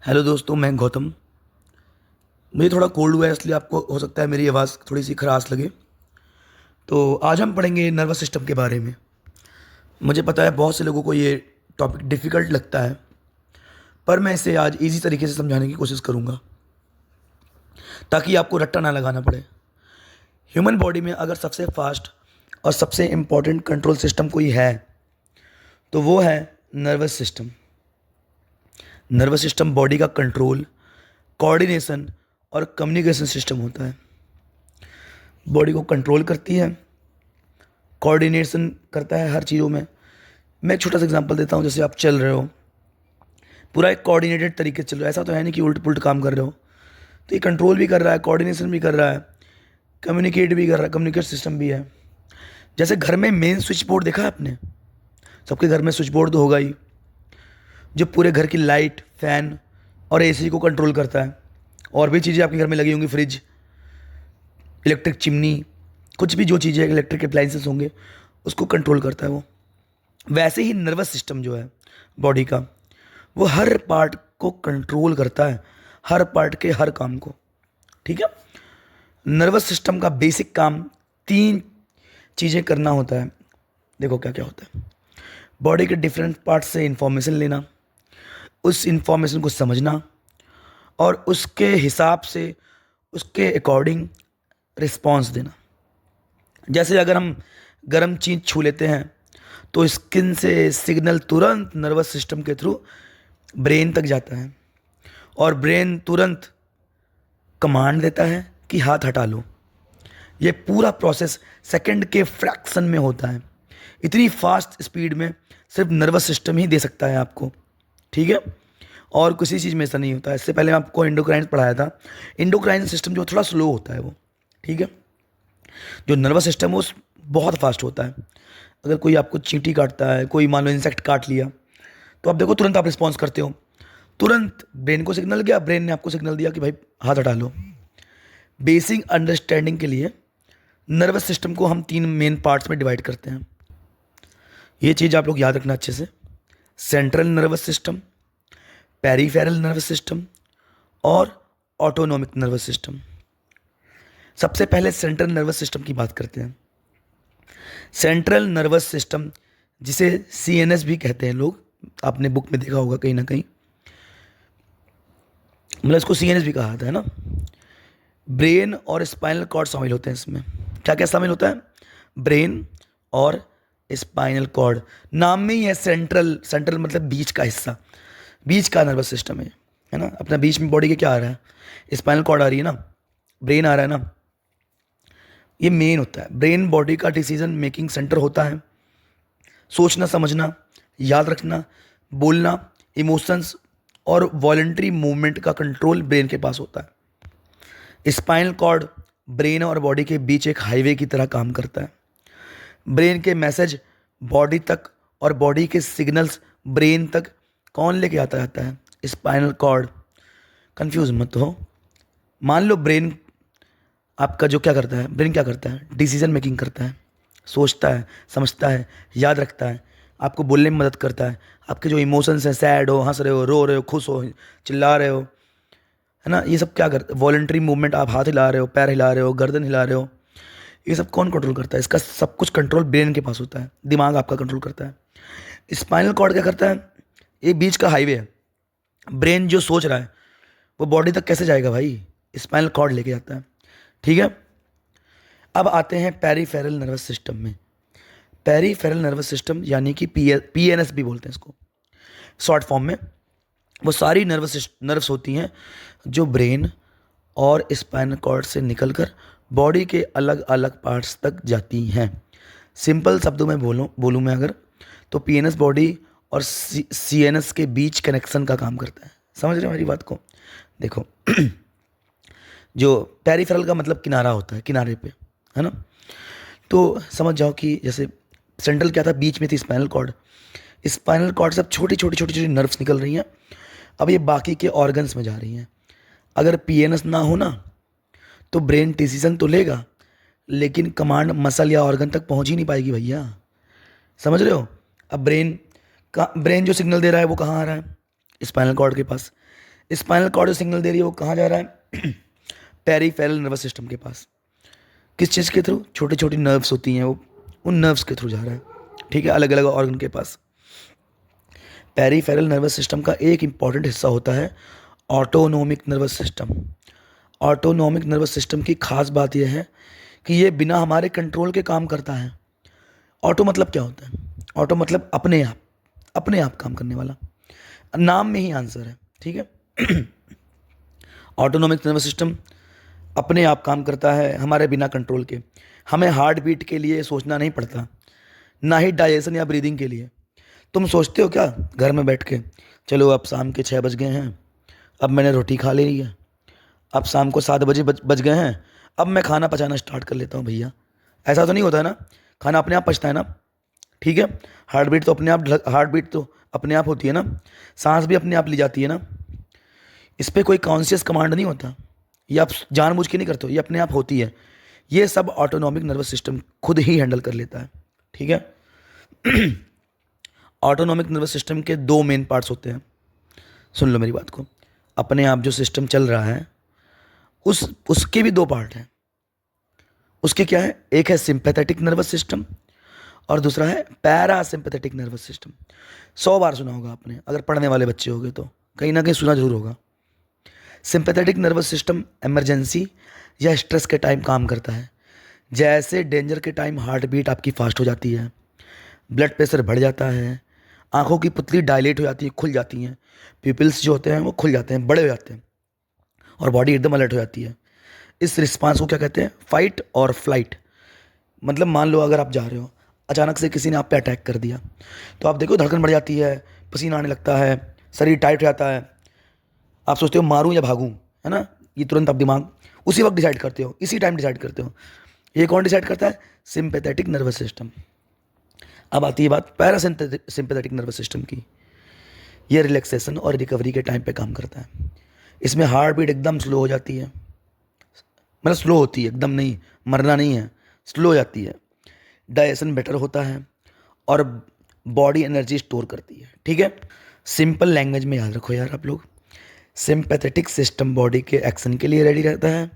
Hello दोस्तों, मैं गौतम। मुझे थोड़ा कोल्ड हुआ है, इसलिए आपको हो सकता है मेरी आवाज़ थोड़ी सी खराश लगे। तो आज हम पढ़ेंगे नर्वस सिस्टम के बारे में। मुझे पता है बहुत से लोगों को ये टॉपिक डिफ़िकल्ट लगता है, पर मैं इसे आज इजी तरीके से समझाने की कोशिश करूँगा ताकि आपको रट्टा ना लगाना पड़े। ह्यूमन बॉडी में अगर सबसे फास्ट और सबसे इम्पॉर्टेंट कंट्रोल सिस्टम कोई है तो वो है nervous system. Nervous system body का कंट्रोल, कोऑर्डिनेशन और कम्युनिकेशन सिस्टम होता है। बॉडी को कंट्रोल करती है, कोऑर्डिनेशन करता है हर चीज़ों में। मैं एक छोटा सा एग्जांपल देता हूँ। जैसे आप चल रहे हो, पूरा एक कोऑर्डिनेटेड तरीके से चल रहा है, ऐसा तो है नहीं कि उल्ट पुल्ट काम कर रहे हो। तो ये कंट्रोल भी कर रहा है, कोऑर्डिनेशन भी कर रहा है, कम्युनिकेट भी कर रहा है, कम्युनिकेट सिस्टम भी है। जैसे घर में मेन स्विच बोर्ड देखा है आपने? सबके घर में स्विच बोर्ड तो होगा ही, जो पूरे घर की लाइट, फैन और एसी को कंट्रोल करता है। और भी चीज़ें आपके घर में लगी होंगी, फ्रिज, इलेक्ट्रिक चिमनी, कुछ भी जो चीज़ें इलेक्ट्रिक अप्लाइंसेस होंगे उसको कंट्रोल करता है वो। वैसे ही नर्वस सिस्टम जो है बॉडी का, वो हर पार्ट को कंट्रोल करता है, हर पार्ट के हर काम को। ठीक है। नर्वस सिस्टम का बेसिक काम तीन चीज़ें करना होता है। देखो क्या क्या होता है। बॉडी के डिफरेंट पार्ट से इंफॉर्मेशन लेना, उस इंफॉर्मेशन को समझना और उसके हिसाब से, उसके अकॉर्डिंग रिस्पॉन्स देना। जैसे अगर हम गर्म चीज़ छू लेते हैं तो स्किन से सिग्नल तुरंत नर्वस सिस्टम के थ्रू ब्रेन तक जाता है और ब्रेन तुरंत कमांड देता है कि हाथ हटा लो। ये पूरा प्रोसेस सेकंड के फ्रैक्शन में होता है। इतनी फास्ट स्पीड में सिर्फ नर्वस सिस्टम ही दे सकता है आपको। ठीक है। और किसी चीज़ में ऐसा नहीं होता है। इससे पहले मैं आपको एंडोक्राइन पढ़ाया था। एंडोक्राइन सिस्टम जो थोड़ा स्लो होता है वो। ठीक है। जो नर्वस सिस्टम है वो बहुत फास्ट होता है। अगर कोई आपको चींटी काटता है, कोई मान लो इंसेक्ट काट लिया, तो आप देखो तुरंत आप रिस्पॉन्स करते हो। तुरंत ब्रेन को सिग्नल गया, ब्रेन ने आपको सिग्नल दिया कि भाई हाथ हटा लो। बेसिक अंडरस्टैंडिंग के लिए नर्वस सिस्टम को हम तीन मेन पार्ट्स में डिवाइड करते हैं। ये चीज़ आप लोग याद रखना अच्छे से। Central nervous system, peripheral nervous system और ऑटोनोमिक नर्वस सिस्टम। सबसे पहले सेंट्रल नर्वस सिस्टम की बात करते हैं। सेंट्रल नर्वस सिस्टम, जिसे सीएनएस भी कहते हैं लोग, आपने बुक में देखा होगा कहीं ना कहीं, मतलब इसको सीएनएस भी कहा जाता है ना। ब्रेन और स्पाइनल कॉर्ड शामिल होते हैं इसमें। क्या क्या शामिल होता है? ब्रेन और स्पाइनल कॉर्ड। नाम में ही है सेंट्रल। सेंट्रल मतलब बीच का हिस्सा, बीच का नर्वस सिस्टम है ना। अपना बीच में बॉडी के क्या आ रहा है? स्पाइनल कॉर्ड आ रही है ना, ब्रेन आ रहा है ना। ये मेन होता है। ब्रेन बॉडी का डिसीजन मेकिंग सेंटर होता है। सोचना, समझना, याद रखना, बोलना, इमोशंस और वॉलंटरी मूवमेंट का कंट्रोल ब्रेन के पास होता है। स्पाइनल कॉर्ड ब्रेन और बॉडी के बीच एक हाईवे की तरह काम करता है। ब्रेन के मैसेज बॉडी तक और बॉडी के सिग्नल्स ब्रेन तक कौन लेके आता रहता है? Spinal cord. कंफ्यूज मत हो। मान लो ब्रेन आपका जो क्या करता है, ब्रेन क्या करता है? डिसीजन मेकिंग करता है, सोचता है, समझता है, याद रखता है, आपको बोलने में मदद करता है। आपके जो इमोशंस हैं, सैड हो, हंस रहे हो, रो रहे हो, खुश हो, चिल्ला रहे हो, है ना, ये सब क्या करता है? वॉलंटरी मूवमेंट, आप हाथ हिला रहे हो, पैर हिला रहे हो, गर्दन हिला रहे हो, ये सब कौन कंट्रोल करता है? इसका सब कुछ कंट्रोल ब्रेन के पास होता है। दिमाग आपका कंट्रोल करता है। स्पाइनल कॉर्ड क्या करता है? ये बीच का हाईवे है। ब्रेन जो सोच रहा है वो बॉडी तक कैसे जाएगा भाई? स्पाइनल कॉर्ड लेके जाता है। ठीक है। अब आते हैं पेरीफेरल नर्वस सिस्टम में। पेरीफेरल नर्वस सिस्टम यानी कि पीएनएस भी बोलते हैं इसको शॉर्ट फॉर्म में। वो सारी नर्व्स होती हैं जो ब्रेन और स्पाइनल कॉर्ड से निकलकर बॉडी के अलग अलग पार्ट्स तक जाती हैं। सिंपल शब्दों में बोलूँ मैं अगर, तो पीएनएस बॉडी और सीएनएस के बीच कनेक्शन का काम करता है। समझ रहे हो मेरी बात को? देखो जो पेरिफेरल का मतलब किनारा होता है, किनारे पे, है ना। तो समझ जाओ कि जैसे सेंट्रल क्या था, बीच में थी स्पाइनल कॉर्ड। स्पाइनल कॉर्ड से अब छोटी छोटी छोटी छोटी नर्व्स निकल रही हैं। अब ये बाकी के ऑर्गन्स में जा रही हैं। अगर पीएनएस ना हो ना तो ब्रेन डिसीजन तो लेगा, लेकिन कमांड मसल या ऑर्गन तक पहुंच ही नहीं पाएगी भैया। समझ रहे हो? अब ब्रेन जो सिग्नल दे रहा है वो कहाँ आ रहा है? स्पाइनल कॉर्ड के पास। स्पाइनल कॉर्ड जो सिग्नल दे रही है वो कहाँ जा रहा है? पेरिफेरल नर्वस सिस्टम के पास। किस चीज़ के थ्रू? छोटी छोटी नर्व्स होती हैं वो, उन नर्व्स के थ्रू जा रहा है, ठीक है, अलग अलग ऑर्गन के पास। पेरिफेरल नर्वस सिस्टम का एक इंपॉर्टेंट हिस्सा होता है autonomic nervous system. Autonomic nervous system की खास बात यह है कि ये बिना हमारे कंट्रोल के काम करता है। ऑटो मतलब क्या होता है? ऑटो मतलब अपने आप काम करने वाला, नाम में ही आंसर है, ठीक है। ऑटोनोमिक नर्वस सिस्टम अपने आप काम करता है हमारे बिना कंट्रोल के। हमें हार्ट बीट के लिए सोचना नहीं पड़ता, ना ही डाइजेशन या ब्रीदिंग के लिए। तुम सोचते हो क्या घर में बैठ के, चलो अब शाम के 6 बज गए हैं, अब मैंने रोटी खा ली है, अब शाम को 7 बजे बज गए हैं, अब मैं खाना पचाना स्टार्ट कर लेता हूँ भैया? ऐसा तो नहीं होता है ना। खाना अपने आप पचता है ना, ठीक है। हार्ट बीट तो अपने आप होती है ना, सांस भी अपने आप ली जाती है ना। इस पर कोई कॉन्शियस कमांड नहीं होता, ये आप जानबूझ के नहीं करते हो, ये अपने आप होती है। ये सब ऑटोनॉमिक नर्वस सिस्टम खुद ही हैंडल कर लेता है, ठीक है। ऑटोनॉमिक नर्वस सिस्टम के दो मेन पार्ट्स होते हैं, सुन लो मेरी बात को। अपने आप जो सिस्टम चल रहा है उसके भी दो पार्ट हैं। उसके क्या है? एक है सिंपैथेटिक नर्वस सिस्टम और दूसरा है पैरासिम्पैथेटिक नर्वस सिस्टम। 100 बार सुना होगा आपने, अगर पढ़ने वाले बच्चे होंगे तो कहीं ना कहीं सुना जरूर होगा। सिंपैथेटिक नर्वस सिस्टम इमरजेंसी या स्ट्रेस के टाइम काम करता है। जैसे डेंजर के टाइम हार्ट बीट आपकी फास्ट हो जाती है, ब्लड प्रेशर बढ़ जाता है, आंखों की पुतली डायलेट हो जाती है, खुल जाती हैं, प्यूपिल्स जो होते हैं वो खुल जाते हैं, बड़े हो जाते हैं, और बॉडी एकदम अलर्ट हो जाती है। इस रिस्पांस को क्या कहते हैं? फाइट और फ्लाइट। मतलब मान लो अगर आप जा रहे हो, अचानक से किसी ने आप पे अटैक कर दिया, तो आप देखो धड़कन बढ़ जाती है, पसीना आने लगता है, शरीर टाइट हो जाता है, आप सोचते हो मारूं या भागूं, है ना। ये तुरंत आप दिमाग उसी वक्त डिसाइड करते हो, इसी टाइम डिसाइड करते हो। ये कौन डिसाइड करता है? Sympathetic nervous system. अब आती है बात पैरासिम्पैथेटिक नर्वस सिस्टम की। ये रिलैक्सेशन और रिकवरी के टाइम पे काम करता है। इसमें हार्ट बीट एकदम स्लो हो जाती है, मतलब स्लो होती है, एकदम नहीं, मरना नहीं है, स्लो हो जाती है। डाइजेशन बेटर होता है और बॉडी एनर्जी स्टोर करती है, ठीक है। सिंपल लैंग्वेज में याद रखो यार आप लोग, सिंपैथेटिक सिस्टम बॉडी के एक्शन के लिए रेडी रहता है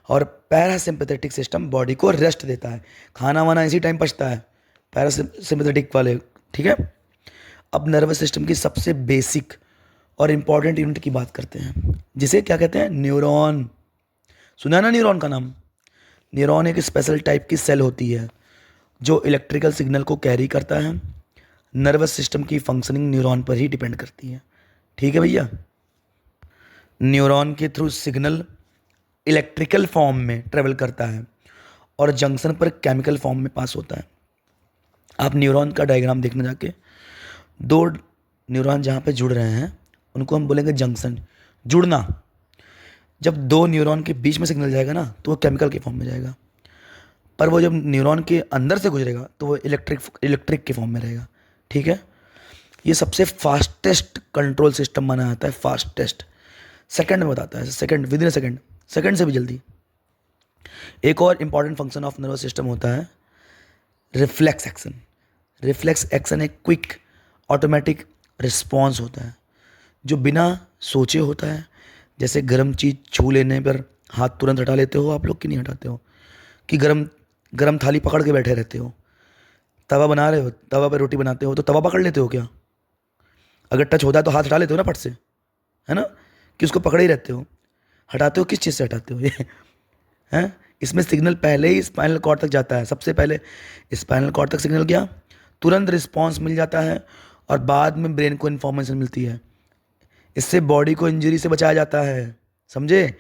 और पैरासिम्पैथेटिक सिस्टम बॉडी को रेस्ट देता है। खाना वाना इसी टाइम पचता है पैरासिम्पैथेटिक वाले, ठीक है। अब नर्वस सिस्टम की सबसे बेसिक और इम्पॉर्टेंट यूनिट की बात करते हैं, जिसे क्या कहते हैं? न्यूरॉन। सुना है ना न्यूरॉन का नाम? न्यूरॉन एक स्पेशल टाइप की सेल होती है जो इलेक्ट्रिकल सिग्नल को कैरी करता है। नर्वस सिस्टम की फंक्शनिंग न्यूरॉन पर ही डिपेंड करती है, ठीक है भैया। न्यूरॉन के थ्रू सिग्नल इलेक्ट्रिकल फॉर्म में ट्रेवल करता है और जंक्शन पर केमिकल फॉर्म में पास होता है। आप न्यूरॉन का डायग्राम देखने जाके, दो न्यूरॉन जहाँ पे जुड़ रहे हैं उनको हम बोलेंगे जंक्शन, जुड़ना। जब दो न्यूरॉन के बीच में सिग्नल जाएगा ना तो वो केमिकल के फॉर्म में जाएगा, पर वो जब न्यूरॉन के अंदर से गुजरेगा तो वो इलेक्ट्रिक के फॉर्म में रहेगा, ठीक है। ये सबसे फास्टेस्ट कंट्रोल सिस्टम माना जाता है, फास्टेस्ट, सेकंड में बताता है, second, with in second, second से भी जल्दी। एक और important function of nervous system होता है रिफ्लेक्स एक्शन। रिफ्लेक्स एक्शन एक क्विक ऑटोमेटिक रिस्पॉन्स होता है जो बिना सोचे होता है। जैसे गर्म चीज़ छू लेने पर हाथ तुरंत हटा लेते हो आप लोग कि नहीं हटाते हो? कि गरम गरम थाली पकड़ के बैठे रहते हो, तवा बना रहे हो, तवा पर रोटी बनाते हो तो तवा पकड़ लेते हो क्या? अगर टच होता है तो हाथ हटा लेते हो ना फट से, है ना, कि उसको पकड़े ही रहते हो। हटाते हो किस चीज़ से हटाते हो ये? हैं? इसमें सिग्नल पहले ही स्पाइनल कॉर्ड तक जाता है, सबसे पहले स्पाइनल कॉर्ड तक सिग्नल गया, तुरंत रिस्पॉन्स मिल जाता है और बाद में ब्रेन को इन्फॉर्मेशन मिलती है। इससे बॉडी को इंजरी से बचाया जाता है, समझे।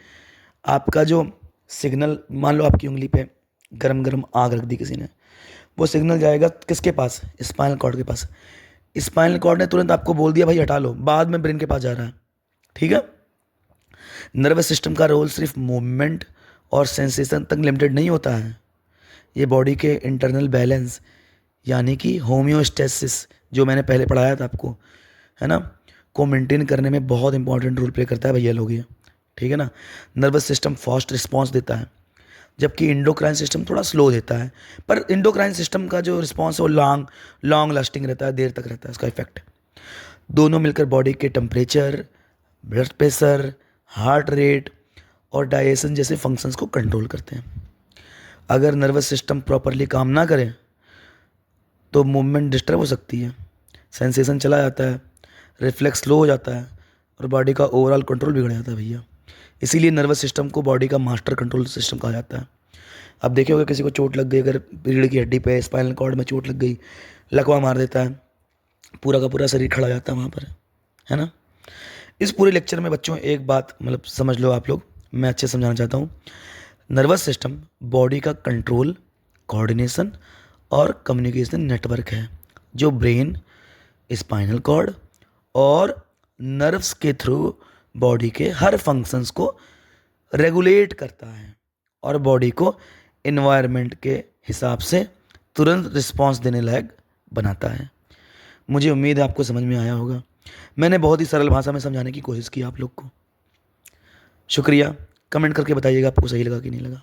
आपका जो सिग्नल, मान लो आपकी उंगली पे गरम गरम आग रख दी किसी ने, वो सिग्नल जाएगा किसके पास? स्पाइनल कॉर्ड के पास। स्पाइनल कॉर्ड ने तुरंत आपको बोल दिया भाई हटा लो, बाद में ब्रेन के पास जा रहा है, ठीक है। नर्वस सिस्टम का रोल सिर्फ मूवमेंट और सेंसेशन तक लिमिटेड नहीं होता है, ये बॉडी के इंटरनल बैलेंस यानी कि होम्योस्टेसिस, जो मैंने पहले पढ़ाया था आपको, है ना, को मेंटेन करने में बहुत इंपॉर्टेंट रोल प्ले करता है भैया लोग ये, ठीक है ना। नर्वस सिस्टम फास्ट रिस्पॉन्स देता है जबकि इंडोक्राइन सिस्टम थोड़ा स्लो देता है, पर इंडोक्राइन सिस्टम का जो रिस्पॉन्स है वो लॉन्ग लास्टिंग रहता है, देर तक रहता है इसका इफेक्ट। दोनों मिलकर बॉडी के temperature, blood pressure, heart rate और डाइजेशन जैसे फंक्शंस को कंट्रोल करते हैं। अगर नर्वस सिस्टम प्रॉपरली काम ना करे तो मूवमेंट डिस्टर्ब हो सकती है, सेंसेशन चला जाता है, रिफ्लेक्स स्लो हो जाता है और बॉडी का ओवरऑल कंट्रोल बिगड़ जाता है भैया। इसीलिए नर्वस सिस्टम को बॉडी का मास्टर कंट्रोल सिस्टम कहा जाता है। अब देखे होगा किसी को चोट लग गई, अगर रीढ़ की हड्डी पे, स्पाइनल कॉर्ड में चोट लग गई, लकवा मार देता है, पूरा का पूरा शरीर खड़ा हो जाता है वहाँ पर, है ना। इस पूरे लेक्चर में बच्चों एक बात मतलब समझ लो आप लोग, मैं अच्छे समझाना चाहता हूँ। नर्वस सिस्टम बॉडी का कंट्रोल, कोऑर्डिनेशन और कम्युनिकेशन नेटवर्क है जो ब्रेन, स्पाइनल कॉर्ड और नर्व्स के थ्रू बॉडी के हर फंक्शंस को रेगुलेट करता है और बॉडी को इन्वायरमेंट के हिसाब से तुरंत रिस्पांस देने लायक बनाता है। मुझे उम्मीद है आपको समझ में आया होगा। मैंने बहुत ही सरल भाषा में समझाने की कोशिश की आप लोग को। शुक्रिया। कमेंट करके बताइएगा आपको सही लगा कि नहीं लगा।